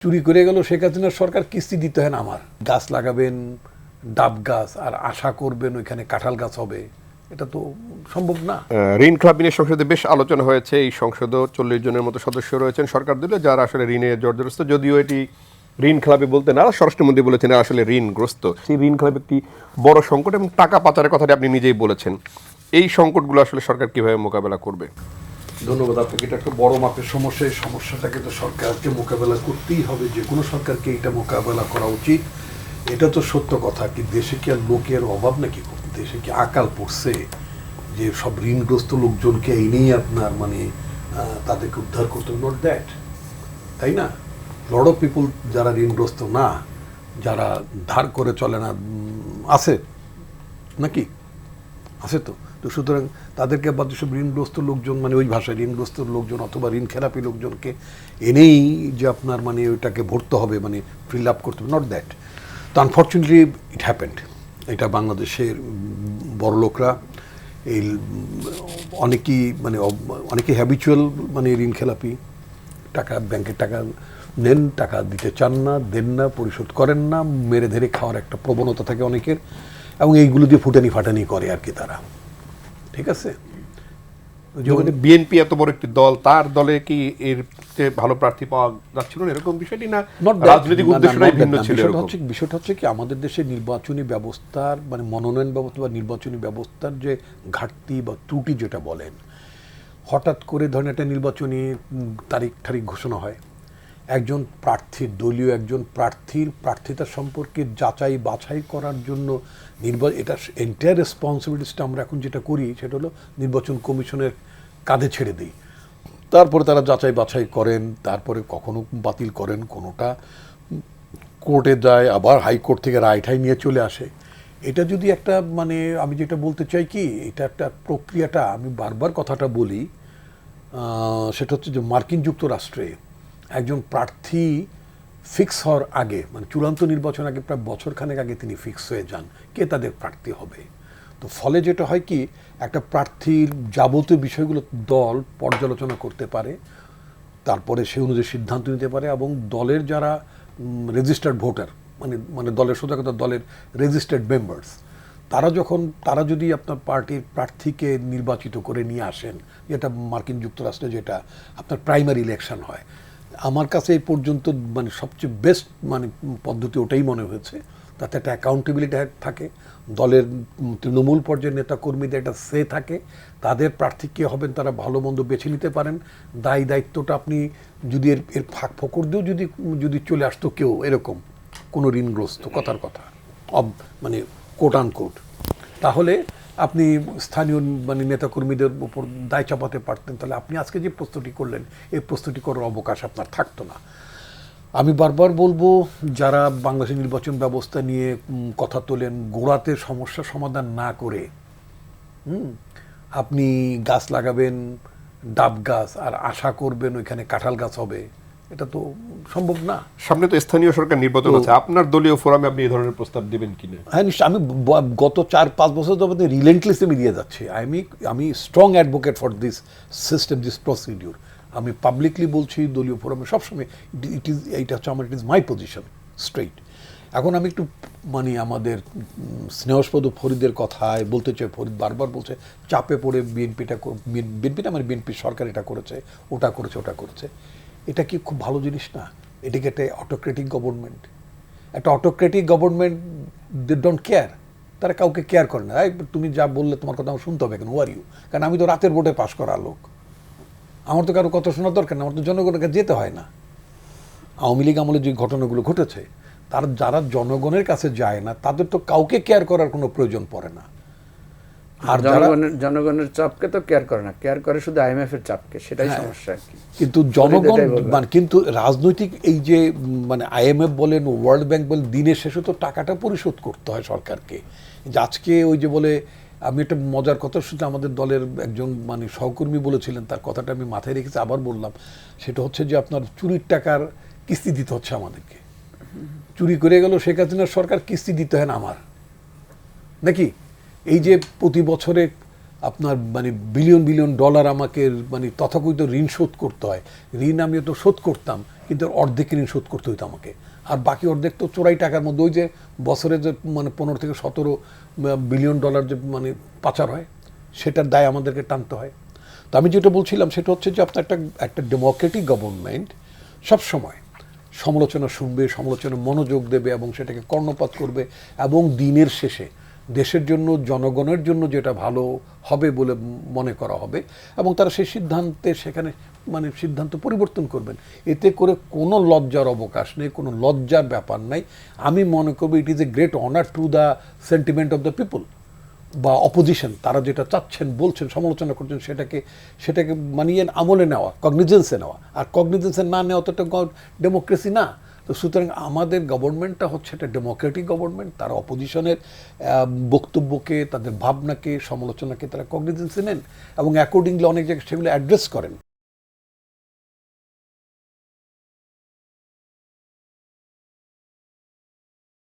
চুরি করে গেল শেখ হাসিনার সরকার, কিস্তি দিতে হয় না আমার। গাছ লাগাবেন ডাব গাছ আর আশা করবেন ওইখানে কাঁঠাল গাছ হবে, এটা তো সম্ভব না। ঋণ ক্লাব নিয়ে সংসদে বেশ আলোচনা হয়েছে। এই সংসদও 40 জনের মতো সদস্য রয়েছেন সরকার দলে, যারা আসলে ঋণে জর্জরগ্রস্ত। যদিও এটি ঋণ ক্লাবে বলতে না, স্বরাষ্ট্রমন্ত্রী বলেছেন আসলে ঋণগ্রস্ত। সেই ঋণ ক্লাব একটি বড় সংকট এবং টাকা পাচারের কথাটি আপনি নিজেই বলেছেন। এই সংকটগুলো আসলে সরকার কিভাবে মোকাবেলা করবে? ধন্যবাদ আপনাকে। এটা একটা বড় মাপের সমস্যা। এই সমস্যাটাকে তো সরকারকে মোকাবেলা করতেই হবে, যে কোনো সরকারকে এটা মোকাবেলা করা উচিত। এটা তো সত্য কথা। কি দেশে কি আর লোকের অভাব নাকি? দেশে কি আকাল পড়ছে যে সব ঋণগ্রস্ত লোকজনকে এনেই আপনার তাদেরকে উদ্ধার করতে? নট দ্যাট, তাই না? লট অফ পিপুল যারা ঋণগ্রস্ত না, যারা ধার করে চলে না, আছে নাকি? আছে তো। তো সুতরাং তাদেরকে আবার যেসব ঋণগ্রস্ত লোকজন, ওই ভাষায় ঋণগ্রস্ত লোকজন অথবা ঋণ খেলাপি লোকজনকে এনেই যে আপনার ওইটাকে ভরতে হবে, ফিল আপ করতে হবে, নট দ্যাট। তো আনফর্চুনেটলি ইট হ্যাপেন্ড। এটা বাংলাদেশের বড় লোকরা এই অনেকেই হ্যাবিচুয়াল ঋণ খেলাপি, টাকা ব্যাংকের টাকা নেন, টাকা দিতে চান না, দেন না, পরিশোধ করেন না, মেরে ধরে খাওয়ার একটা প্রবণতা থাকে অনেকের, এবং এইগুলো দিয়ে ফাটানি করে আর কি তারা। ঠিক আছে? বিএনপি এত বড় একটি দল, তার দলে কি এর ভালো প্রার্থী পাওয়া যাচ্ছিল না, এরকম বিষয়টি না? রাজনৈতিক উদ্দেশ্যটাই ভিন্ন ছিল। বিষয়টা হচ্ছে কি, আমাদের দেশের নির্বাচনী ব্যবস্থার মনোনয়ন ব্যবস্থা বা নির্বাচনী ব্যবস্থার যে ঘাটতি বা ত্রুটি যেটা বলেন, হঠাৎ করে ধরেন একটা নির্বাচনী তারিখ ঘোষণা হয়, একজন প্রার্থীর দলীয় একজন প্রার্থীর প্রার্থিতা সম্পর্কে যাচাই বাছাই করার জন্য এটা এন্টায়ার রেসপন্সিবিলিটিসটা আমরা এখন যেটা করি সেটা হলো নির্বাচন কমিশনের কাঁধে ছেড়ে দিই। তারপরে তারা যাচাই বাছাই করেন, তারপরে কখনো বাতিল করেন, কোনোটা কোর্টে যায়, আবার হাইকোর্ট থেকে রায় ঠাই নিয়ে চলে আসে। এটা যদি একটা আমি যেটা বলতে চাই কি, এটা একটা প্রক্রিয়াটা, আমি বারবার কথাটা বলি, সেটা হচ্ছে যে মার্কিন যুক্তরাষ্ট্রে একজন প্রার্থী ফিক্স হওয়ার আগে, চূড়ান্ত নির্বাচন আগে প্রায় বছরখানেক আগে তিনি ফিক্স হয়ে যান কে তাদের প্রার্থী হবে। তো ফলে যেটা হয় কি, একটা প্রার্থীর যাবতীয় বিষয়গুলো দল পর্যালোচনা করতে পারে, তারপরে সে অনুযায়ী সিদ্ধান্ত নিতে পারে, এবং দলের যারা রেজিস্টার্ড ভোটার, দলের সোজা কথা দলের রেজিস্টার্ড মেম্বার্স, তারা যদি আপনার পার্টির প্রার্থীকে নির্বাচিত করে নিয়ে আসেন, যেটা মার্কিন যুক্তরাষ্ট্রে যেটা আপনার প্রাইমারি ইলেকশন হয়, আমার কাছে এই পর্যন্ত সবচেয়ে বেস্ট পদ্ধতি ওটাই মনে হয়েছে। তাতে একটা অ্যাকাউন্টেবিলিটি থাকে, দলের তৃণমূল পর্যায়ের নেতাকর্মীদের একটা সে থাকে, তাদের প্রার্থী কে হবেন তারা ভালো মন্দ বেছে নিতে পারেন। দায়িত্বটা আপনি যদি এর ফাঁক ফোকর দিয়েও যদি চলে আসতো কেউ এরকম কোনো ঋণগ্রস্ত, কথার কথা কোট আন কোট, তাহলে আপনি স্থানীয় নেতাকর্মীদের উপর দায় চাপাতে পারতেন। তাহলে আপনি আজকে যে প্রস্তুতি করলেন, এই প্রস্তুতি করার অবকাশ আপনার থাকতো না। আমি বারবার বলবো, যারা বাংলাদেশের নির্বাচন ব্যবস্থা নিয়ে কথা তোলেন, গোড়াতে সমস্যা সমাধান না করে আপনি গাছ লাগাবেন ডাব গাছ আর আশা করবেন ওইখানে কাঁঠাল গাছ হবে, এটা তো সম্ভব না। সামনে তো স্থানীয় সরকার নির্বাচন আছে, আপনার দলীয় ফোরামে আপনি এই ধরনের প্রস্তাব দিবেন কিনা? হ্যাঁ, নিশ্চয়। আমি গত 4-5 বছর ধরে রিলেন্টলেসলি আমি দিয়ে যাচ্ছি। আমি strong advocate for this system, this procedure. আমি পাবলিকলি বলছি, দলীয় ফোরামে সবসময় এইটা হচ্ছে আমার, it is my position straight. এখন আমি একটু আমাদের স্নেহস্পদ ফরিদের কথায় বলতে চাই। ফরিদ বারবার বলছে চাপে পড়ে বিএনপি সরকার এটা করেছে, ওটা করেছে। এটা কি খুব ভালো জিনিস না? এটাকে একটা অটোক্রেটিক গভর্নমেন্ট। একটা autocratic government, they don't care. তারা কাউকে কেয়ার করে না। তুমি যা বললে তোমার কথা আমার শুনতে হবে কেন? Were you? কারণ আমি তো রাতের ভোটে পাশ করা লোক, আমার তো কারো কথা শোনার দরকার না, আমার তো জনগণের কাছে যেতে হয় না। আওয়ামী লীগ আমলে যে ঘটনাগুলো ঘটেছে, যারা জনগণের কাছে যায় না, তাদের তো কাউকে কেয়ার করার কোনো প্রয়োজন পড়ে না। আর জনগণের চাপকে তো কেয়ার করে না, কেয়ার করে শুধু আইএমএফ এর চাপকে, সেটাই সমস্যা আর কি। কিন্তু জনগণ কিন্তু রাজনৈতিক এই যে আইএমএফ বলেন, ওয়ার্ল্ড ব্যাংক বলেন, দিনের শেষে তো টাকাটা পরিশোধ করতে হয় সরকারকে। আজকে ওই যে বলে, আমি একটা মজার কথা শুনতে, আমাদের দলের একজন সহকর্মী বলেছিলেন, তার কথাটা আমি মাথায় রেখেছি, আবার বললাম। সেটা হচ্ছে যে আপনার চুরির টাকার কিস্তি দিতে হচ্ছে আমাদেরকে। চুরি করে গেল শেখ হাসিনার সরকার, কিস্তি দিতে হয় না আমার নাকি? এই যে প্রতি বছরে আপনার মানে বিলিয়ন বিলিয়ন ডলার আমাকে মানে তথাকথিত ঋণ শোধ করতে হয়। ঋণ আমি তো শোধ করতাম, কিন্তু অর্ধেক ঋণ শোধ করতে হইতো আমাকে, আর বাকি অর্ধেক তো চোরাই টাকার মধ্যে ওই যে বছরে যে মানে 15 থেকে 17 বিলিয়ন ডলার যে মানে পাচার হয়, সেটার দায় আমাদেরকে টানতে হয়। তো আমি যেটা বলছিলাম সেটা হচ্ছে যে আপনার একটা ডেমোক্রেটিক গভর্নমেন্ট সবসময় সমালোচনা শুনবে, সমালোচনা মনোযোগ দেবে এবং সেটাকে কর্ণপাত করবে, এবং দিনের শেষে দেশের জন্য, জনগণের জন্য যেটা ভালো হবে বলে মনে করা হবে, এবং তারা সেই সিদ্ধান্তে সেখানে মানে সিদ্ধান্ত পরিবর্তন করবেন। এতে করে কোনো লজ্জার অবকাশ নেই, কোনো লজ্জার ব্যাপার নাই। আমি মনে করব it is a great honour to the sentiment of the people বা অপোজিশন, তারা যেটা চাচ্ছেন, বলছেন, সমালোচনা করছেন, সেটাকে মানিয়ে আমলে নেওয়া, কগনিজেন্সে নেওয়া। আর কগনিজেন্সে না নেওয়া তো একটা ডেমোক্রেসি না। তো সুতরাং আমাদের গভর্নমেন্টটা হচ্ছে একটা ডেমোক্রেটিক গভর্নমেন্ট। তারা অপোজিশনের বক্তব্যকে, তাদের ভাবনাকে, সমালোচনাকে তারা কগনিজেন্সে নেন এবং অ্যাকর্ডিংলি অনেক জায়গায় সেগুলো অ্যাড্রেস করেন।